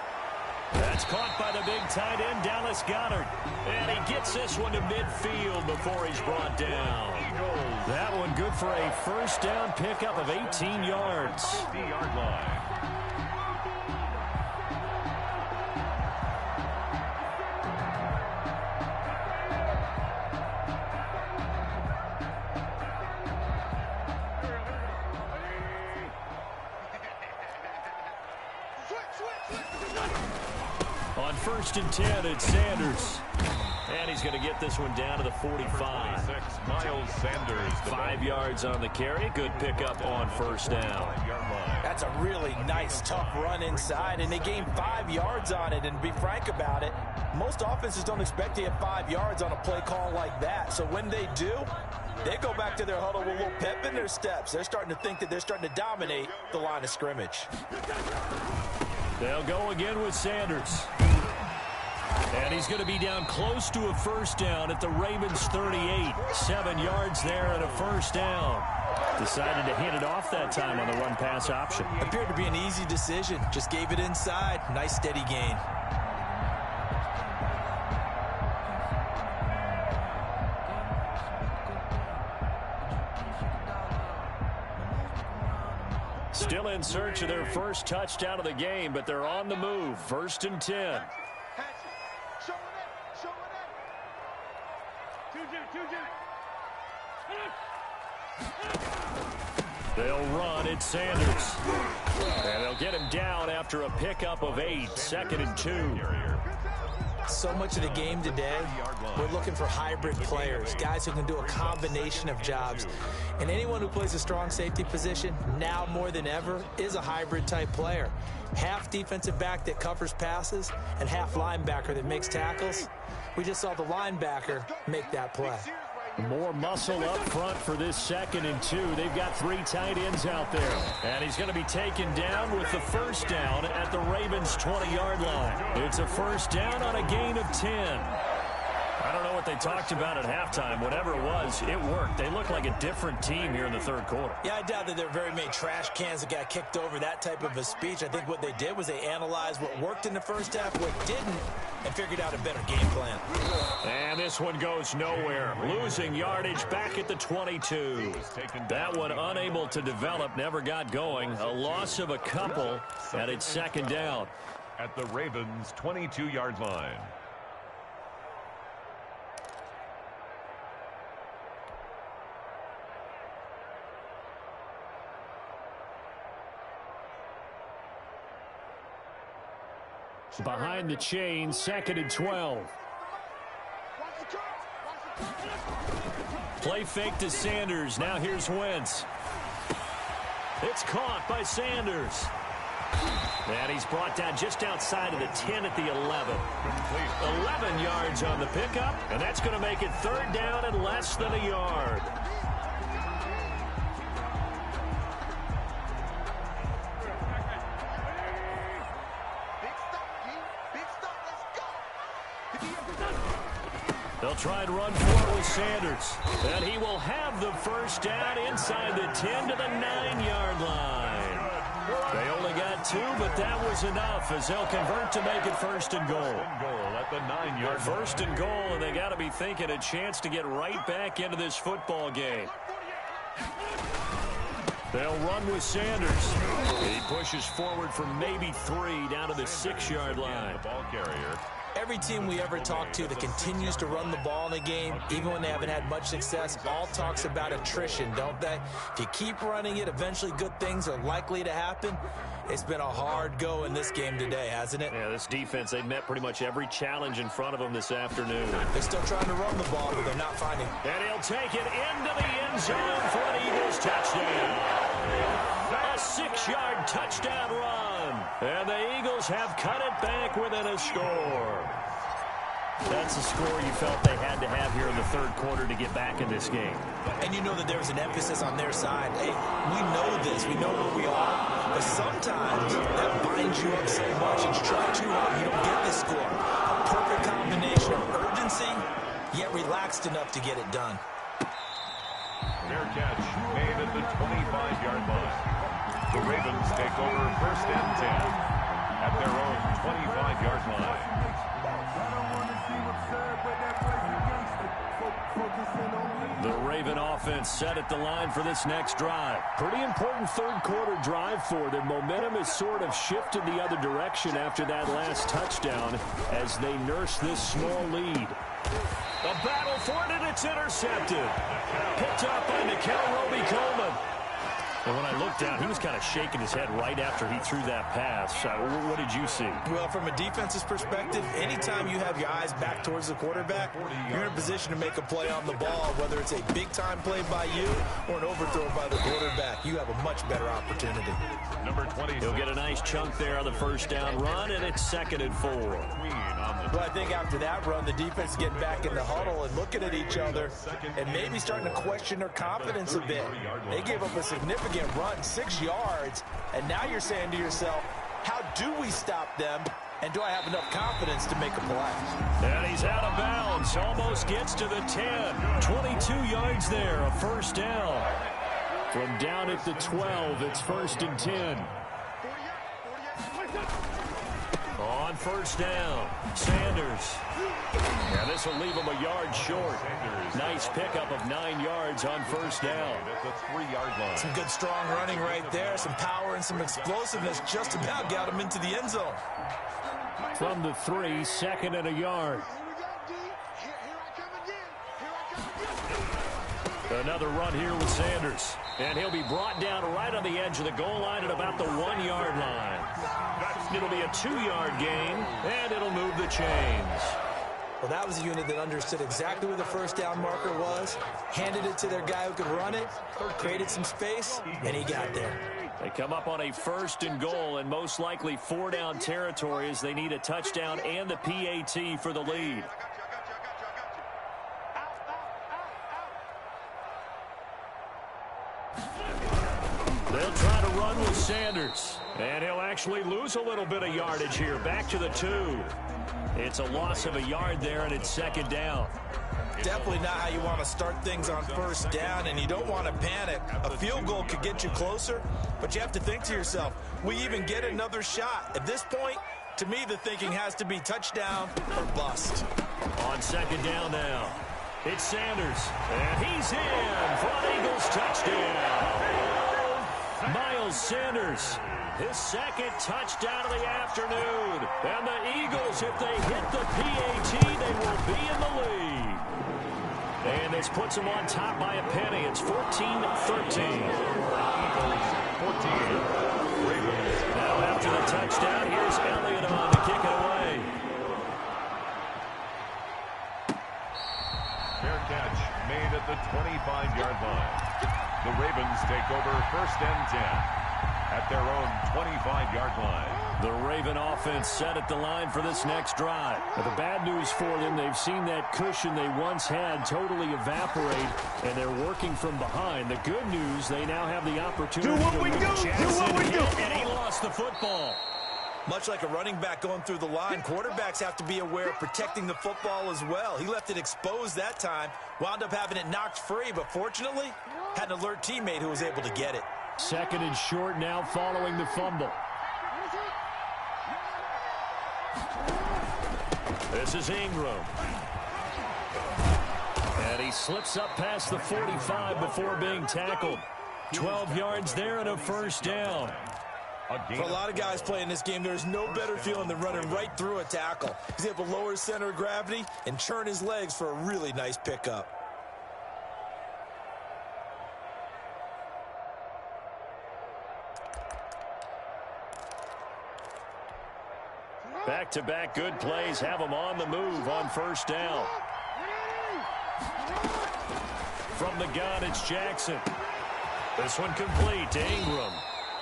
[SPEAKER 1] That's caught by the big tight end, Dallas Goedert. And he gets this one to midfield before he's brought down. That one good for a first down pickup of 18 yards.
[SPEAKER 3] 50-yard line.
[SPEAKER 1] On 1st and 10, it's Sanders. And he's going to get this one down to the 45.
[SPEAKER 3] 26, Miles Sanders.
[SPEAKER 1] 5 yards on the carry. Good pickup on first down.
[SPEAKER 2] That's a really nice, tough run inside, and they gained 5 yards on it. And to be frank about it, most offenses don't expect to get 5 yards on a play call like that. So when they do, they go back to their huddle with a little pep in their steps. They're starting to think that they're starting to dominate the line of scrimmage.
[SPEAKER 1] They'll go again with Sanders. And he's going to be down close to a first down at the Ravens 38. 7 yards there and a first down. Decided to hand it off that time on the run-pass option.
[SPEAKER 2] Appeared to be an easy decision. Just gave it inside. Nice steady gain.
[SPEAKER 1] Still in search of their first touchdown of the game, but they're on the move. 1st and 10. They'll run. It's Sanders. And they'll get him down after a pickup of 8. 2nd and 2.
[SPEAKER 2] So much of the game today, we're looking for hybrid players, guys who can do a combination of jobs. And anyone who plays a strong safety position, now more than ever, is a hybrid type player. Half defensive back that covers passes and half linebacker that makes tackles. We just saw the linebacker make that play.
[SPEAKER 1] More muscle up front for this 2nd and 2. They've got 3 tight ends out there. And he's going to be taken down with the first down at the Ravens' 20-yard line. It's a first down on a gain of 10. I don't know what they talked about at halftime. Whatever it was, it worked. They look like a different team here in the 3rd quarter.
[SPEAKER 2] Yeah, I doubt that there were very many trash cans that got kicked over, that type of a speech. I think what they did was they analyzed what worked in the first half, what didn't, and figured out a better game plan.
[SPEAKER 1] And this one goes nowhere. Losing yardage back at the 22. That one unable to develop, never got going. A loss of a couple, and it's 2nd down.
[SPEAKER 3] At the Ravens' 22-yard line.
[SPEAKER 1] Behind the chain, 2nd and 12. Play fake to Sanders. Now here's Wentz. It's caught by Sanders. And he's brought down just outside of the 10 at the 11. 11 yards on the pickup, and that's going to make it 3rd down and less than a yard. They'll try and run for it with Sanders. And he will have the first down inside the 10 to the 9-yard line. They only got 2, but that was enough as they'll convert to make it 1st and goal.
[SPEAKER 3] At the 9-yard line.
[SPEAKER 1] 1st and goal, and they got to be thinking a chance to get right back into this football game. They'll run with Sanders. He pushes forward from maybe 3 down to the 6-yard line.
[SPEAKER 3] The ball carrier.
[SPEAKER 2] Every team we ever talk to that continues to run the ball in the game, even when they haven't had much success, all talks about attrition, don't they? If you keep running it, eventually good things are likely to happen. It's been a hard go in this game today, hasn't it?
[SPEAKER 1] Yeah, this defense, they've met pretty much every challenge in front of them this afternoon.
[SPEAKER 2] They're still trying to run the ball, but they're not finding.
[SPEAKER 1] And he'll take it into the end zone for an Eagles touchdown. A 6-yard touchdown run. And the Eagles have cut it back within a score. That's the score you felt they had to have here in the 3rd quarter to get back in this game.
[SPEAKER 2] And you know that there's an emphasis on their side. Hey, we know this. We know where we are. But sometimes that binds you up so much. And you try too hard, you don't get this score. A perfect combination of urgency, yet relaxed enough to get it done.
[SPEAKER 3] Fair catch made at the 25-yard line. The Ravens take over 1st and 10 at their own 25-yard line.
[SPEAKER 1] The Raven offense set at the line for this next drive. Pretty important 3rd quarter drive for them. Momentum has sort of shifted the other direction after that last touchdown as they nurse this small lead. A battle for it, and it's intercepted. Picked up by Nikel Roby-Coleman. And when I looked down, he was kind of shaking his head right after he threw that pass. What did you see?
[SPEAKER 2] Well, from a defense's perspective, anytime you have your eyes back towards the quarterback, you're in a position to make a play on the ball, whether it's a big-time play by you or an overthrow by the quarterback. You have a much better opportunity.
[SPEAKER 3] Number 20.
[SPEAKER 1] He'll get a nice chunk there on the 1st down run, and it's 2nd and 4.
[SPEAKER 2] Well, I think after that run, the defense getting back in the huddle and looking at each other and maybe starting to question their confidence a bit. They gave up a significant run, 6 yards, and now you're saying to yourself, how do we stop them, and do I have enough confidence to make a play?
[SPEAKER 1] And he's out of bounds, almost gets to the 10. 22 yards there, a 1st down. From down at the 12, it's 1st and 10. On 1st down, Sanders. Yeah, this will leave him a yard short. Nice pickup of 9 yards on 1st down.
[SPEAKER 3] At the 3-yard line.
[SPEAKER 2] Some good strong running right there, some power and some explosiveness, just about got him into the end zone.
[SPEAKER 1] From the 3, 2nd and a yard. Another run here with Sanders. And he'll be brought down right on the edge of the goal line at about the 1-yard line. It'll be a 2-yard gain, and it'll move the chains.
[SPEAKER 2] Well, that was a unit that understood exactly where the 1st down marker was, handed it to their guy who could run it, created some space, and he got there.
[SPEAKER 1] They come up on a 1st and goal and most likely 4-down territory as they need a touchdown and the PAT for the lead. They'll try to run with Sanders. And he'll actually lose a little bit of yardage here. Back to the 2. It's a loss of a yard there, and it's 2nd down.
[SPEAKER 2] Definitely not how you want to start things on 1st down, and you don't want to panic. A field goal could get you closer, but you have to think to yourself, we even get another shot. At this point, to me, the thinking has to be touchdown or bust.
[SPEAKER 1] On 2nd down now, it's Sanders, and he's in for an Eagles touchdown. Miles Sanders, his 2nd touchdown of the afternoon. And the Eagles, if they hit the PAT, they will be in the lead. And this puts them on top by a penny. It's 14-13. 14. Now after the touchdown, here's Elliott on to kick it away.
[SPEAKER 3] Fair catch made at the 25-yard line. The Ravens take over 1st and 10 at their own 25-yard line.
[SPEAKER 1] The Raven offense set at the line for this next drive. But the bad news for them, they've seen that cushion they once had totally evaporate, and they're working from behind. The good news, they now have the opportunity to move Jackson, and he lost the football.
[SPEAKER 2] Much like a running back going through the line, quarterbacks have to be aware of protecting the football as well. He left it exposed that time, wound up having it knocked free, but fortunately, had an alert teammate who was able to get it.
[SPEAKER 1] Second and short now following the fumble. This is Ingram. And he slips up past the 45 before being tackled. 12 yards there and a first down.
[SPEAKER 2] For a lot of guys playing this game, there's no better feeling than running right through a tackle. He's able to lower his center of gravity and churn his legs for a really nice pickup.
[SPEAKER 1] Back-to-back good plays have him on the move on first down. From the gun, it's Jackson. This one complete to Ingram.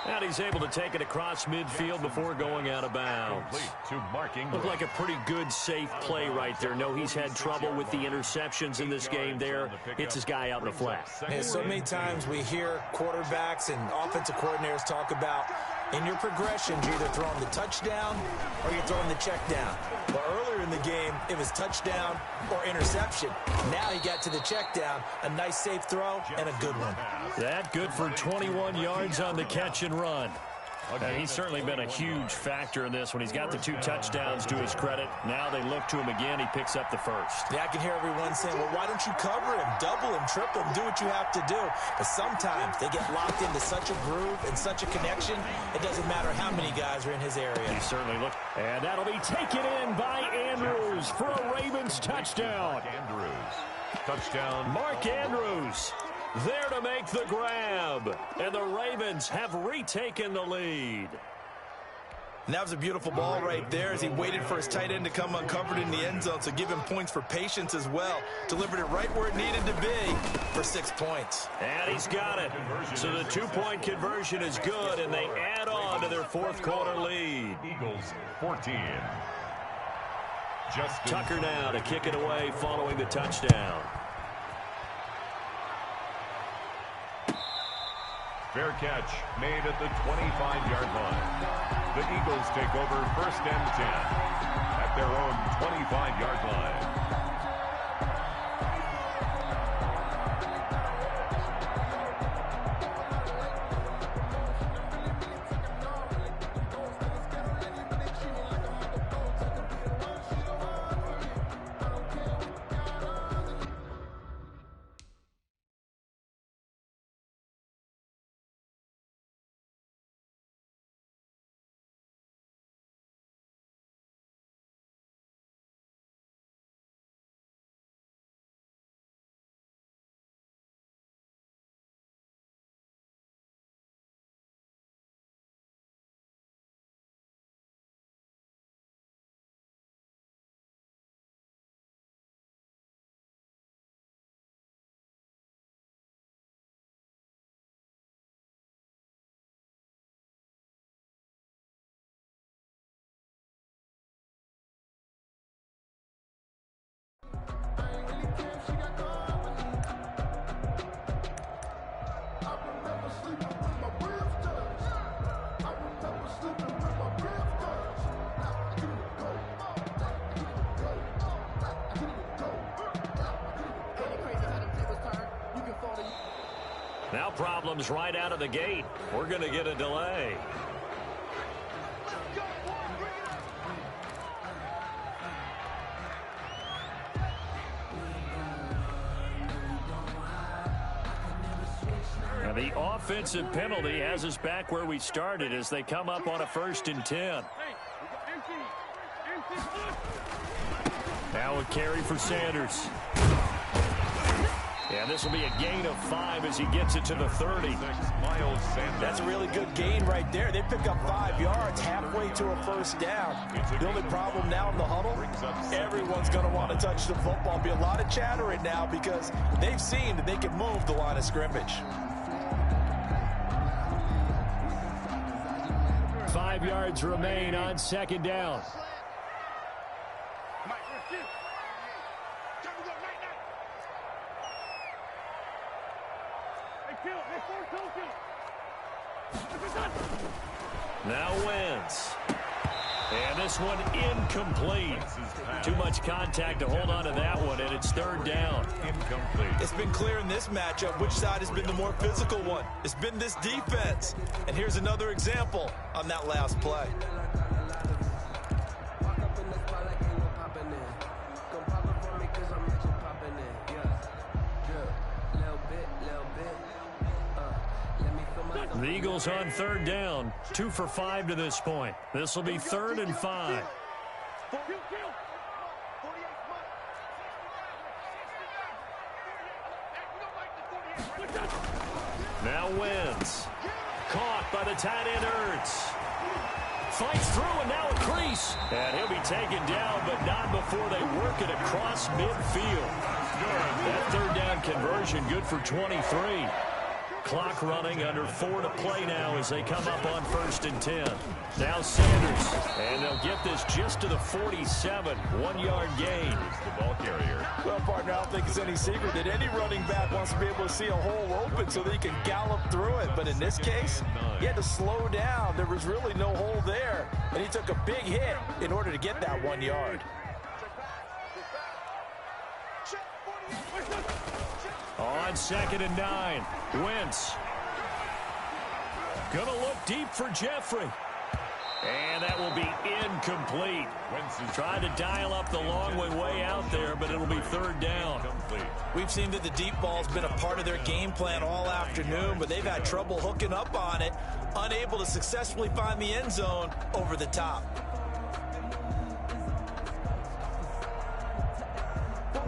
[SPEAKER 1] And he's able to take it across midfield before going out of bounds. Looked like a pretty good, safe play right there. No, he's had trouble with the interceptions in this game there. Hits his guy out in the flat.
[SPEAKER 2] And so many times we hear quarterbacks and offensive coordinators talk about in your progressions, you're either throwing the touchdown or you're throwing the check down. But earlier in the game, it was touchdown or interception. Now he got to the check down, a nice safe throw, and a good one.
[SPEAKER 1] That good for 21 yards on the catch and run. And he's certainly been a huge factor in this when he's got the 2 touchdowns to his credit. Now they look to him again. He picks up the first.
[SPEAKER 2] Yeah, I can hear everyone saying, well, why don't you cover him, double him, triple him, do what you have to do. But sometimes they get locked into such a groove and such a connection, it doesn't matter how many guys are in his area.
[SPEAKER 1] He certainly looked. And that'll be taken in by Andrews for a Ravens touchdown.
[SPEAKER 3] Touchdown.
[SPEAKER 1] Mark Andrews there to make the grab. And the Ravens have retaken the lead.
[SPEAKER 2] And that was a beautiful ball right there as he waited for his tight end to come uncovered in the end zone, so give him points for patience as well. Delivered it right where it needed to be for 6 points.
[SPEAKER 1] And he's got it. So the 2-point conversion is good, and they add on to their fourth quarter lead.
[SPEAKER 3] Eagles 14.
[SPEAKER 1] Tucker now to kick it away following the touchdown.
[SPEAKER 3] Fair catch made at the 25-yard line. The Eagles take over first and 10 at their own 25-yard line.
[SPEAKER 1] Now problems right out of the gate. We're going to get a delay. Now the offensive penalty has us back where we started as they come up on a 1st and 10. Now a carry for Sanders. And this will be a gain of 5 as he gets it to the 30.
[SPEAKER 2] That's a really good gain right there. They pick up 5 yards halfway to a first down. The only problem now in the huddle, everyone's going to want to touch the football. Be a lot of chattering now because they've seen that they can move the line of scrimmage.
[SPEAKER 1] 5 yards remain on 2nd down. Now Wentz. And this one incomplete. Too much contact to hold on to that one, and it's third down.
[SPEAKER 3] Incomplete.
[SPEAKER 2] It's been clear in this matchup which side has been the more physical one. It's been this defense. And here's another example on that last play.
[SPEAKER 1] The Eagles on third down, 2 for 5 to this point. This will be 3rd and 5. Now wins. Caught by the tight end Ertz. Fights through and now a crease. And he'll be taken down, but not before they work it across midfield. That third down conversion good for 23. Clock running, under 4 to play now as they come up on 1st and 10. Now Sanders, and they'll get this just to the 47, 1-yard gain.
[SPEAKER 3] The ball carrier.
[SPEAKER 2] Well, partner, I don't think it's any secret that any running back wants to be able to see a hole open so that he can gallop through it. But in this case, he had to slow down. There was really no hole there, and he took a big hit in order to get that 1 yard.
[SPEAKER 1] On 2nd and 9, Wentz. Gonna look deep for Jeffrey. And that will be incomplete. Tried to dial up the long way out there, but it'll be 3rd down.
[SPEAKER 2] We've seen that the deep ball's been a part of their game plan all afternoon, but they've had trouble hooking up on it, unable to successfully find the end zone over the top.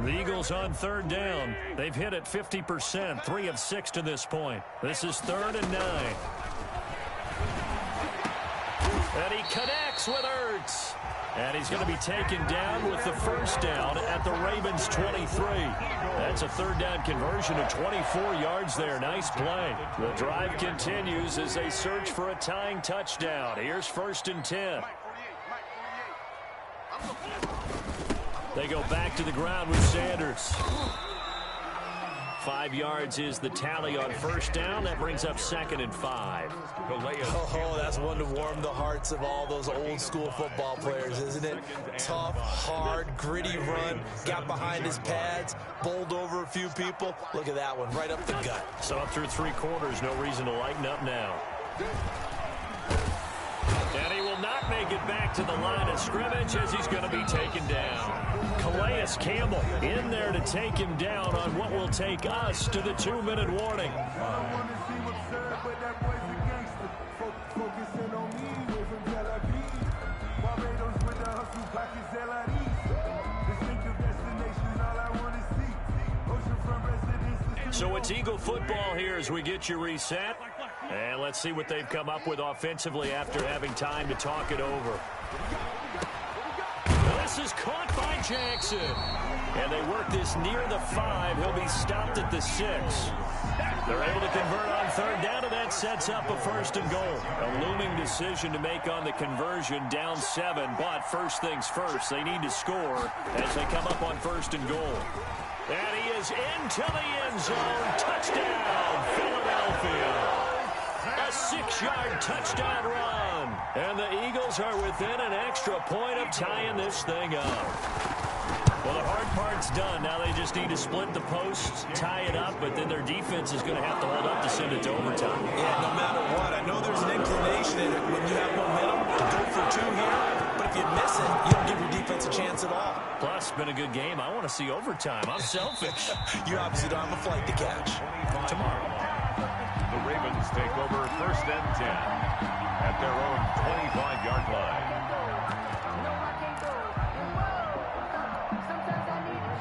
[SPEAKER 1] The Eagles on 3rd down. They've hit it 50%, 3 of 6 to this point. This is 3rd and 9. And he connects with Ertz. And he's going to be taken down with the 1st down at the Ravens 23. That's a 3rd down conversion of 24 yards there. Nice play. The drive continues as they search for a tying touchdown. Here's 1st and 10. They go back to the ground with Sanders. 5 yards is the tally on 1st down. That brings up 2nd and 5.
[SPEAKER 2] Oh, that's one to warm the hearts of all those old school football players, isn't it? Tough, hard, gritty run. Got behind his pads, bowled over a few people. Look at that one, right up the gut.
[SPEAKER 1] So up through 3 quarters, no reason to lighten up now. And he will not make it back to the line of scrimmage as he's going to be taken down. Calais Campbell in there to take him down on what will take us to the 2-minute warning. So it's Eagle football here as we get you reset. And let's see what they've come up with offensively after having time to talk it over. This is caught by Jackson. And they work this near the 5. He'll be stopped at the 6. They're able to convert on 3rd down, and that sets up a 1st and goal. A looming decision to make on the conversion, down 7. But first things first, they need to score as they come up on 1st and goal. And he is into the end zone. Touchdown, Philadelphia. A 6-yard touchdown run. And the Eagles are within an extra point of tying this thing up. Well, the hard part's done. Now they just need to split the posts, tie it up, but then their defense is going to have to hold up to send it to overtime.
[SPEAKER 2] Yeah, no matter what. I know there's an inclination in it when you have momentum to go for 2 here, but if you miss it, you don't give your defense a chance at all.
[SPEAKER 1] Plus, it's been a good game. I want to see overtime. I'm selfish.
[SPEAKER 2] You obviously don't have a flight to catch.
[SPEAKER 1] Tomorrow.
[SPEAKER 3] The Ravens take over 1st and 10 at their own 25-yard line.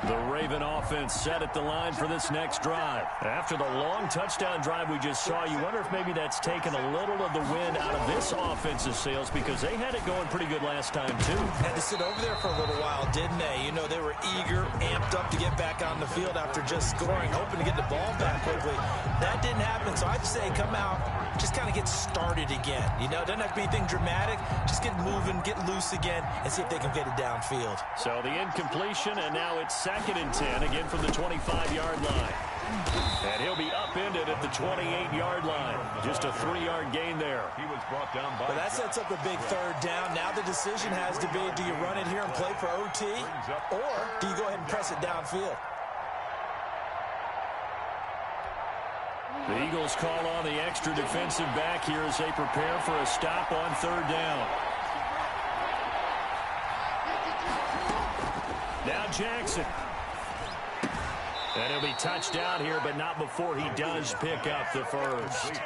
[SPEAKER 1] The Raven offense set at the line for this next drive. After the long touchdown drive we just saw, you wonder if maybe that's taken a little of the wind out of this offensive sails because they had it going pretty good last time, too.
[SPEAKER 2] Had to sit over there for a little while, didn't they? You know, they were eager, amped up to get back on the field after just scoring, hoping to get the ball back quickly. That didn't happen, so I'd say come out, just kind of get started again. You know, it doesn't have to be anything dramatic. Just get moving, get loose again, and see if they can get it downfield.
[SPEAKER 1] So the incompletion, and now it's 2nd and 10, again from the 25-yard line. And he'll be upended at the 28-yard line. Just a 3-yard gain there.
[SPEAKER 3] He was brought down by.
[SPEAKER 2] But that sets up a big third down. Now the decision has to be, do you run it here and play for OT, or do you go ahead and press it downfield?
[SPEAKER 1] The Eagles call on the extra defensive back here as they prepare for a stop on third down. Now Jackson. And he'll be touched down here, but not before he does pick up the first.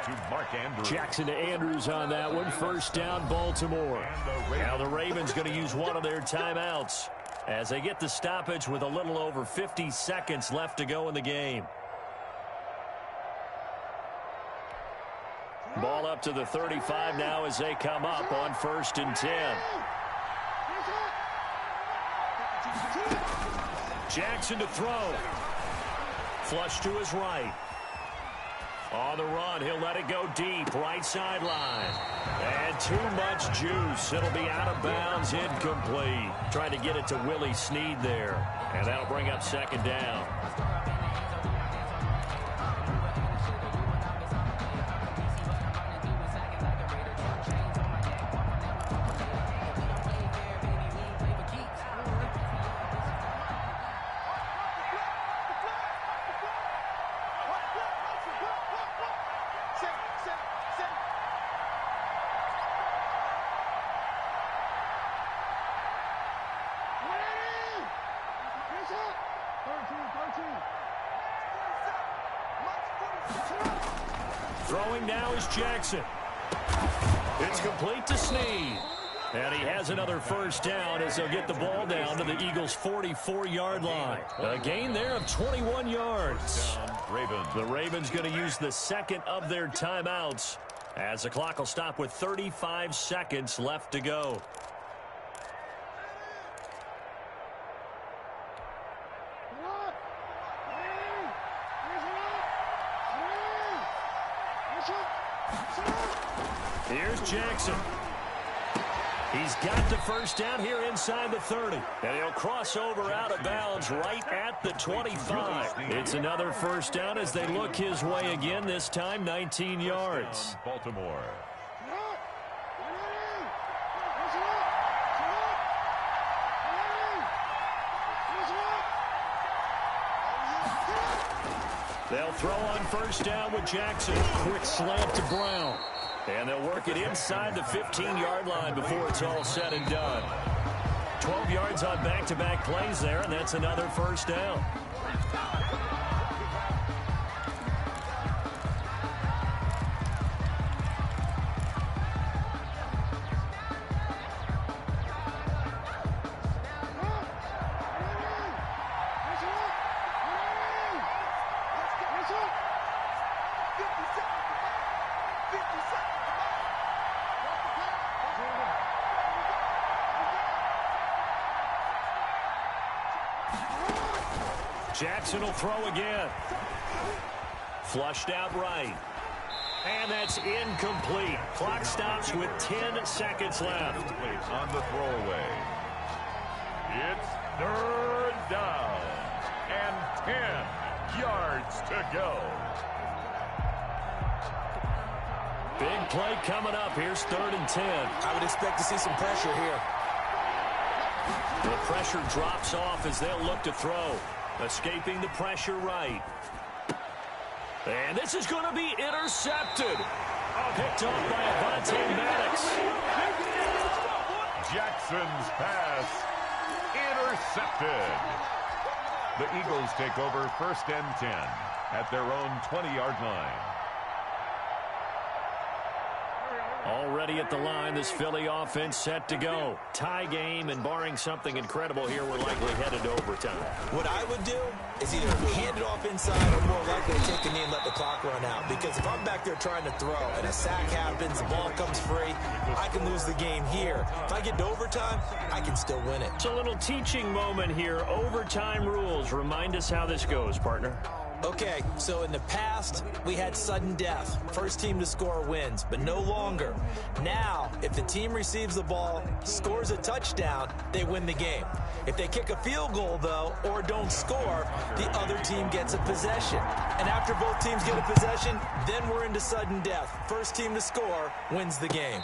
[SPEAKER 1] Jackson to Andrews on that one. First down, Baltimore. Now the Ravens going to use one of their timeouts as they get the stoppage with a little over 50 seconds left to go in the game. Ball up to the 35 now as they come up on 1st and 10. Jackson to throw. Flush to his right. On the run, he'll let it go deep. Right sideline. And too much juice. It'll be out of bounds, incomplete. Trying to get it to Willie Snead there. And that'll bring up 2nd down. Throwing now is Jackson. It's complete to Snead. And he has another first down as they'll get the ball down to the Eagles' 44-yard line. A gain there of 21 yards. The Ravens going to use the second of their timeouts as the clock will stop with 35 seconds left to go. Here's Jackson. He's got the first down here inside the 30. And he'll cross over out of bounds right at the 25. It's another first down as they look his way again, this time 19 yards.
[SPEAKER 3] Baltimore.
[SPEAKER 1] They'll throw on first down with Jackson. Quick slant to Brown. And they'll work it inside the 15-yard line before it's all said and done. 12 yards on back-to-back plays there, and that's another first down. Jackson will throw again. Flushed out right. And that's incomplete. Clock stops with 10 seconds left.
[SPEAKER 3] On the throwaway. It's 3rd down and 10 yards to go.
[SPEAKER 1] Big play coming up. Here's 3rd and 10.
[SPEAKER 2] I would expect to see some pressure here.
[SPEAKER 1] The pressure drops off as they'll look to throw. Escaping the pressure right. And this is going to be intercepted. Picked off by Avonte Maddox.
[SPEAKER 3] Jackson's pass intercepted. The Eagles take over 1st and 10 at their own 20-yard line.
[SPEAKER 1] Already at the line, this Philly offense set to go. Tie game, and barring something incredible here, we're likely headed to overtime.
[SPEAKER 2] What I would do is either hand it off inside or more likely to take a knee and let the clock run out. Because if I'm back there trying to throw and a sack happens, the ball comes free, I can lose the game here. If I get to overtime, I can still win it.
[SPEAKER 1] It's a little teaching moment here. Overtime rules. Remind us how this goes, partner.
[SPEAKER 2] Okay, so in the past, we had sudden death. First team to score wins, but no longer. Now, if the team receives the ball, scores a touchdown, they win the game. If they kick a field goal, though, or don't score, the other team gets a possession. And after both teams get a possession, then we're into sudden death. First team to score wins the game.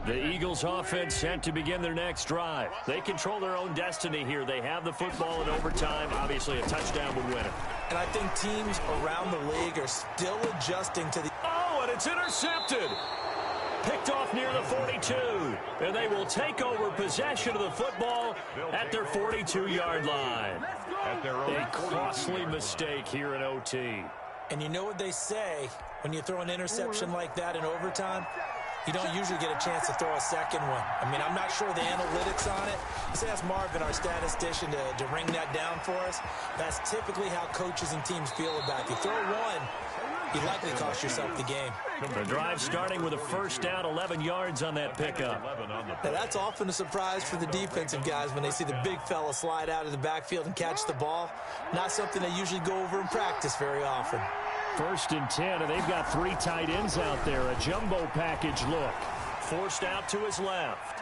[SPEAKER 1] The Eagles offense set to begin their next drive. They control their own destiny here. They have the football in overtime. Obviously, a touchdown would win it.
[SPEAKER 2] And I think teams around the league are still adjusting to the...
[SPEAKER 1] Oh, and it's intercepted. Picked off near the 42. And they will take over possession of the football at their 42-yard line. A costly mistake here in OT.
[SPEAKER 2] And you know what they say, when you throw an interception like that in overtime? You don't usually get a chance to throw a second one. I mean, I'm not sure the analytics on it. Let's ask Marvin, our statistician, to ring that down for us. That's typically how coaches and teams feel about it. You throw one, you likely cost yourself the game.
[SPEAKER 1] The drive starting with a first down, 11 yards on that pickup.
[SPEAKER 2] Now, that's often a surprise for the defensive guys when they see the big fella slide out of the backfield and catch the ball. Not something they usually go over in practice very often.
[SPEAKER 1] First and 10, and they've got 3 tight ends out there. A jumbo package look. Forced out to his left.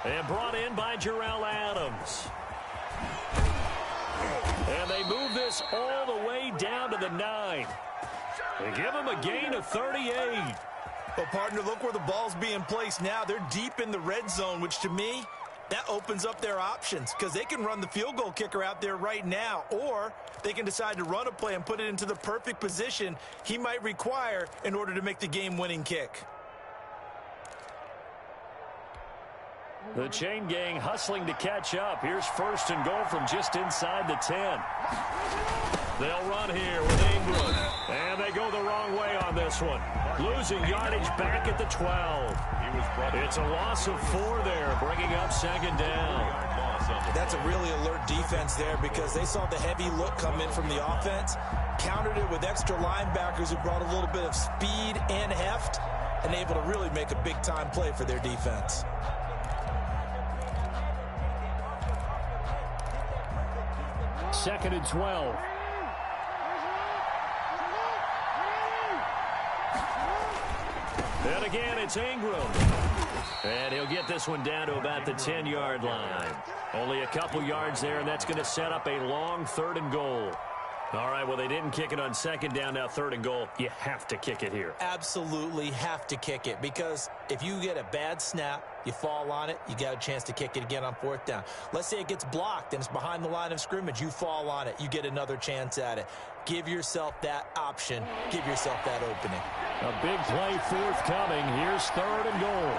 [SPEAKER 1] And brought in by Jarrell Adams. And they move this all the way down to the 9. They give him a gain of 38.
[SPEAKER 2] Well, partner, look where the ball's being placed now. They're deep in the red zone, which to me, that opens up their options because they can run the field goal kicker out there right now, or they can decide to run a play and put it into the perfect position he might require in order to make the game-winning kick.
[SPEAKER 1] The chain gang hustling to catch up. Here's first and goal from just inside the 10. They'll run here with Ingram. And they go the wrong way on this one. Losing yardage back at the 12. It's a loss of 4 there, bringing up second down.
[SPEAKER 2] That's a really alert defense there because they saw the heavy look come in from the offense, countered it with extra linebackers who brought a little bit of speed and heft, and able to really make a big-time play for their defense.
[SPEAKER 1] Second and 12. And again, it's Ingram. And he'll get this one down to about the 10-yard line. Only a couple yards there, and that's going to set up a long 3rd and goal. All right, well, they didn't kick it on second down, now 3rd and goal. You have to kick it here.
[SPEAKER 2] Absolutely have to kick it because if you get a bad snap, you fall on it, you got a chance to kick it again on 4th down. Let's say it gets blocked and it's behind the line of scrimmage. You fall on it, you get another chance at it. Give yourself that option. Give yourself that opening.
[SPEAKER 1] A big play forthcoming. Here's 3rd and goal.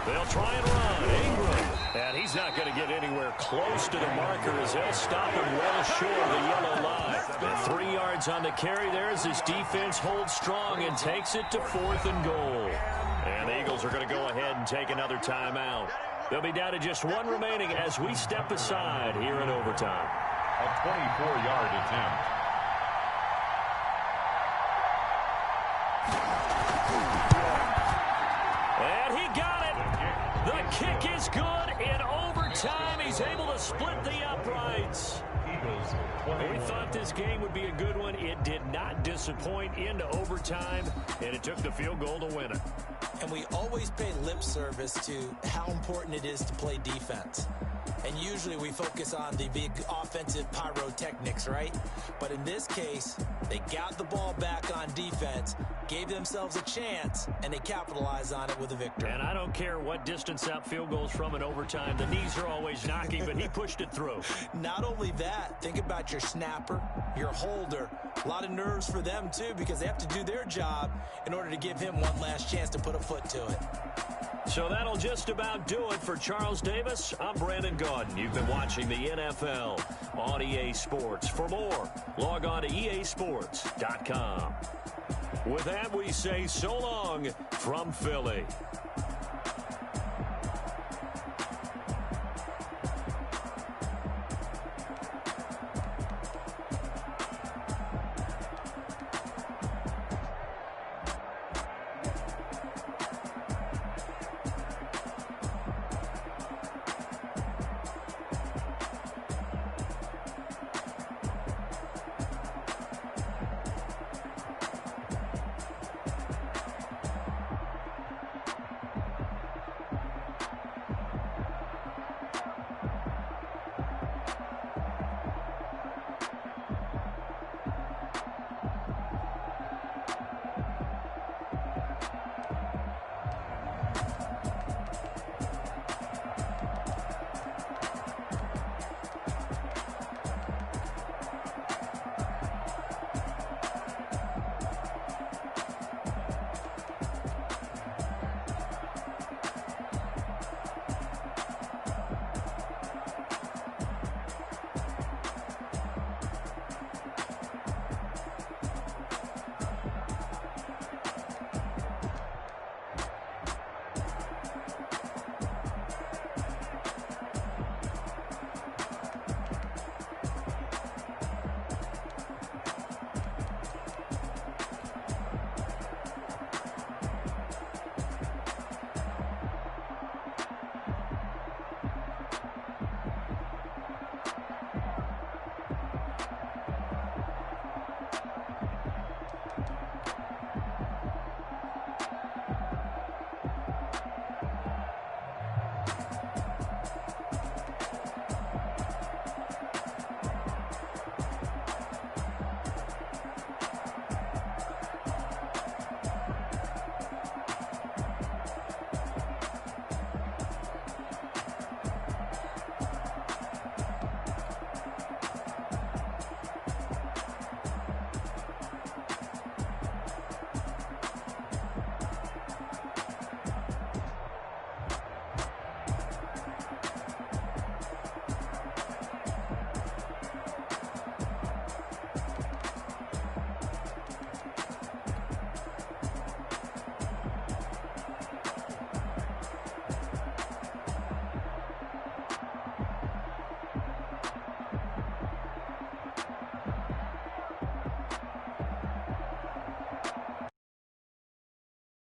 [SPEAKER 1] They'll try and run. Ingram. And he's not going to get anywhere close to the marker as they'll stop him well short of the yellow line. And 3 yards on the carry there as this defense holds strong and takes it to 4th and goal. And the Eagles are going to go ahead and take another timeout. They'll be down to just 1 remaining as we step aside here in overtime.
[SPEAKER 3] A 24-yard attempt.
[SPEAKER 1] And he got it. The kick is good in overtime. He's able to split the uprights. We thought this game would be a good one. It did not disappoint into overtime, and it took the field goal to win it.
[SPEAKER 2] And we always pay lip service to how important it is to play defense. And usually we focus on the big offensive pyrotechnics, right? But in this case, they got the ball back on defense, gave themselves a chance, and they capitalized on it with a victory.
[SPEAKER 1] And I don't care what distance out field goals from in overtime. The knees are always knocking, but he pushed it through.
[SPEAKER 2] Not only that, think about your snapper, your holder. A lot of nerves for them, too, because they have to do their job in order to give him one last chance to put a foot to it.
[SPEAKER 1] So that'll just about do it for Charles Davis. I'm Brandon Gaudin. You've been watching the NFL on EA Sports. For more, log on to easports.com. With that, we say so long from Philly.